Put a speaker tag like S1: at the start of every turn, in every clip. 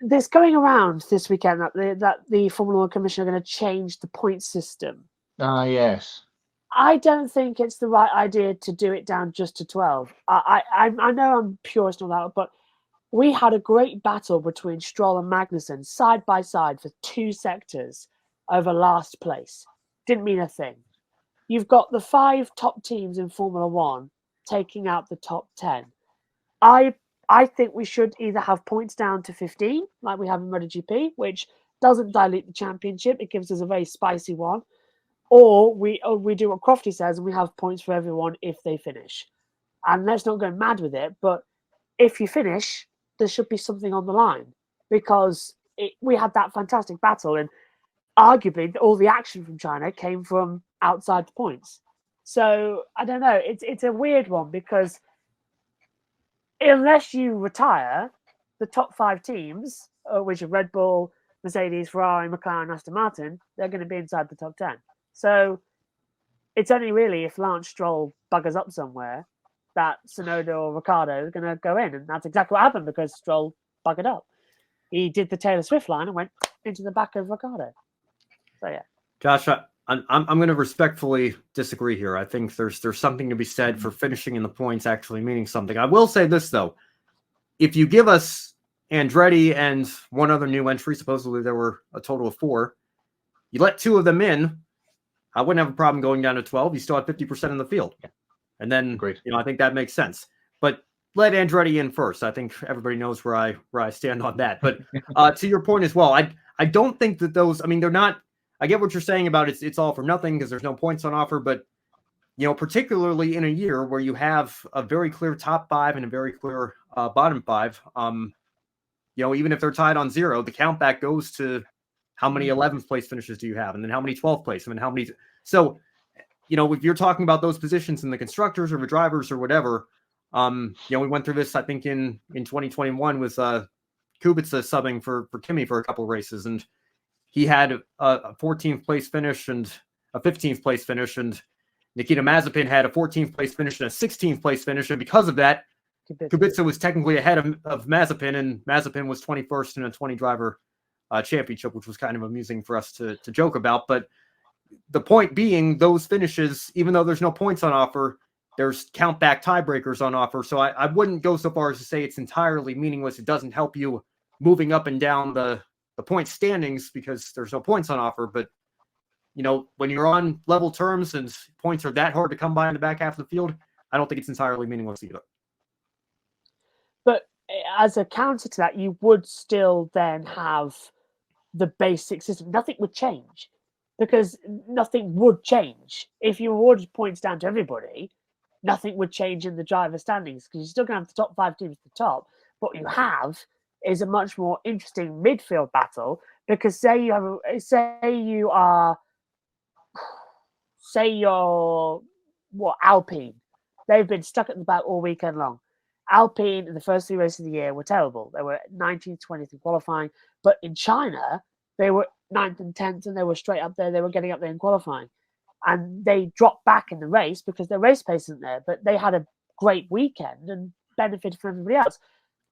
S1: there's going around this weekend that the Formula One Commission are going to change the point system.
S2: Ah, yes.
S1: I don't think it's the right idea to do it down just to 12. I know I'm purist and all that, but we had a great battle between Stroll and Magnussen side by side for 2 sectors over last place. Didn't mean a thing. You've got the 5 top teams in Formula One taking out the top 10. I think we should either have points down to 15, like we have in MotoGP, which doesn't dilute the championship. It gives us a very spicy one. Or we do what Crofty says and we have points for everyone if they finish. And let's not go mad with it, but if you finish, there should be something on the line because we had that fantastic battle and arguably all the action from China came from outside the points. So I don't know. It's a weird one because unless you retire, the top 5 teams, which are Red Bull, Mercedes, Ferrari, McLaren, Aston Martin, they're going to be inside the top 10. So it's only really if Lance Stroll buggers up somewhere that Tsunoda or Ricciardo is going to go in. And that's exactly what happened because Stroll buggered up. He did the Taylor Swift line and went into the back of Ricciardo. So, yeah.
S3: Josh, I'm going to respectfully disagree here. I think there's something to be said for finishing in the points actually meaning something. I will say this, though. If you give us Andretti and one other new entry, supposedly there were a total of 4, you let 2 of them in, I wouldn't have a problem going down to 12. You still have 50% in the field. And then,
S2: Great.
S3: I think that makes sense. But let Andretti in first. I think everybody knows where I stand on that. But to your point as well, I don't think that those, they're not, I get what you're saying about it's all for nothing because there's no points on offer. But, particularly in a year where you have a very clear top 5 and a very clear bottom 5, even if they're tied on 0, the count back goes to how many 11th place finishes do you have? And then how many 12th place? how many? So, if you're talking about those positions in the constructors or the drivers or whatever, we went through this, I think, in 2021 with Kubica subbing for Kimi for a couple of races. And he had a 14th place finish and a 15th place finish. And Nikita Mazepin had a 14th place finish and a 16th place finish. And because of that, Kubica was technically ahead of Mazepin, and Mazepin was 21st in a 20 driver championship, which was kind of amusing for us to joke about. But the point being, those finishes, even though there's no points on offer, there's count back tiebreakers on offer. So I wouldn't go so far as to say it's entirely meaningless. It doesn't help you moving up and down the point standings because there's no points on offer. But, when you're on level terms and points are that hard to come by in the back half of the field, I don't think it's entirely meaningless either.
S1: But as a counter to that, you would still then have the basic system. Nothing would change because nothing would change. If you awarded points down to everybody, nothing would change in the driver standings because you're still going to have the top 5 teams at the top. What you have is a much more interesting midfield battle because say you're Alpine. They've been stuck at the back all weekend long. Alpine in the first 3 races of the year were terrible. They were 19th, 20th in qualifying. But in China, they were 9th and 10th and they were straight up there. They were getting up there in qualifying. And they dropped back in the race because their race pace isn't there. But they had a great weekend and benefited from everybody else.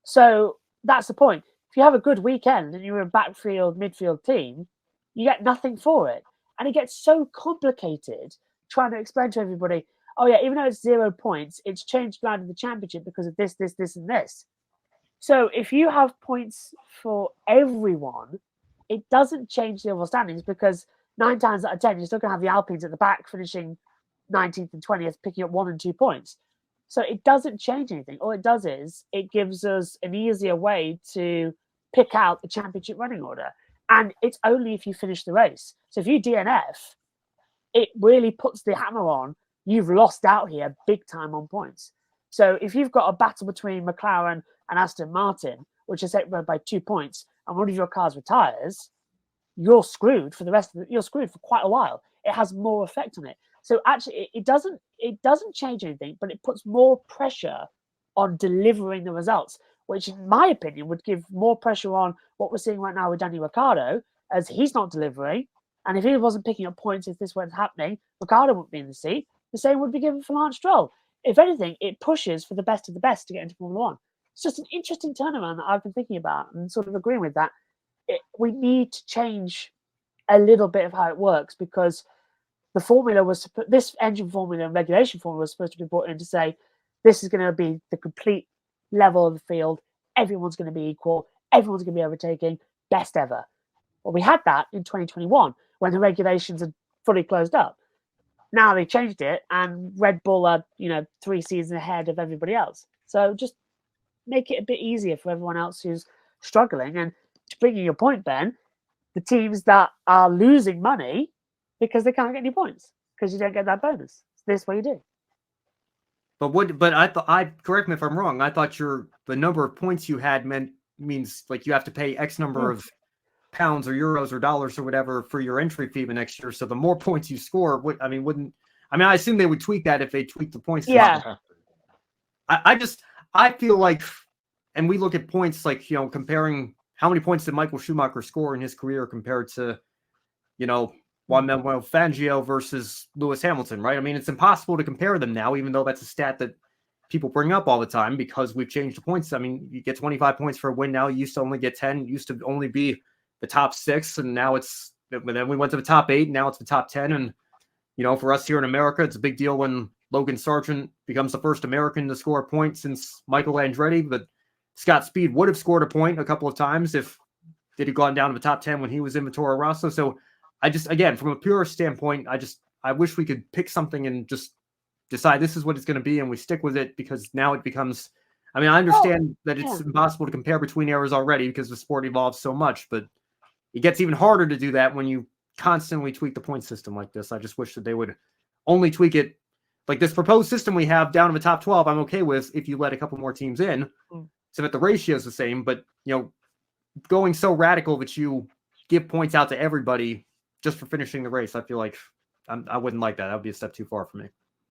S1: So that's the point. If you have a good weekend and you're a backfield, midfield team, you get nothing for it. And it gets so complicated trying to explain to everybody, oh yeah, even though it's 0 points, it's changed around in the championship because of this, and this. So if you have points for everyone, it doesn't change the overall standings because 9 times out of 10, you're still going to have the Alpines at the back finishing 19th and 20th, picking up 1 and 2 points. So it doesn't change anything. All it does is it gives us an easier way to pick out the championship running order. And it's only if you finish the race. So if you DNF, it really puts the hammer on. You've lost out here big time on points. So if you've got a battle between McLaren and Aston Martin, which is separated by 2 points, and one of your cars retires, you're screwed for the rest of you're screwed for quite a while. It has more effect on it. So actually, it doesn't change anything, but it puts more pressure on delivering the results, which in my opinion would give more pressure on what we're seeing right now with Daniel Ricciardo, as he's not delivering. And if he wasn't picking up points, if this wasn't happening, Ricciardo wouldn't be in the seat. The same would be given for Lance Stroll. If anything, it pushes for the best of the best to get into Formula One. it's just an interesting turnaround that I've been thinking about and sort of agreeing with that. We need to change a little bit of how it works, because the formula was this engine formula and regulation formula was supposed to be brought in to say this is going to be the complete level of the field. Everyone's going to be equal. Everyone's going to be overtaking. Best ever. Well, we had that in 2021 when the regulations had fully closed up. Now they changed it, and Red Bull are 3 seasons ahead of everybody else. So just make it a bit easier for everyone else who's struggling. And to bring in your point, Ben, the teams that are losing money because they can't get any points because you don't get that bonus. This is what you do.
S3: But I correct me if I'm wrong. I thought the number of points you had means like you have to pay X number of pounds or euros or dollars or whatever for your entry fee the next year. So the more points you score, I assume they would tweak that if they tweaked the points.
S1: Yeah.
S3: I feel like, and we look at points like, comparing how many points did Michael Schumacher score in his career compared to, Juan Manuel Fangio versus Lewis Hamilton, right? I mean, it's impossible to compare them now, even though that's a stat that people bring up all the time because we've changed the points. I mean, you get 25 points for a win now. You used to only get 10. It used to only be the top 6, and now then we went to the top 8, and now it's the top 10. And, for us here in America, it's a big deal when Logan Sargent becomes the first American to score a point since Michael Andretti, but Scott Speed would have scored a point a couple of times if it had gone down to the top 10 when he was in Toro Rosso. So again, from a pure standpoint, I wish we could pick something and just decide this is what it's going to be and we stick with it, because now it becomes, I understand that it's impossible to compare between eras already because the sport evolves so much, but it gets even harder to do that when you constantly tweak the point system like this. I just wish that they would only tweak it like this proposed system we have down to the top 12. I'm okay with if you let a couple more teams in so that the ratio is the same, but going so radical that you give points out to everybody just for finishing the race, I feel like I wouldn't like that. That would be a step too far for me.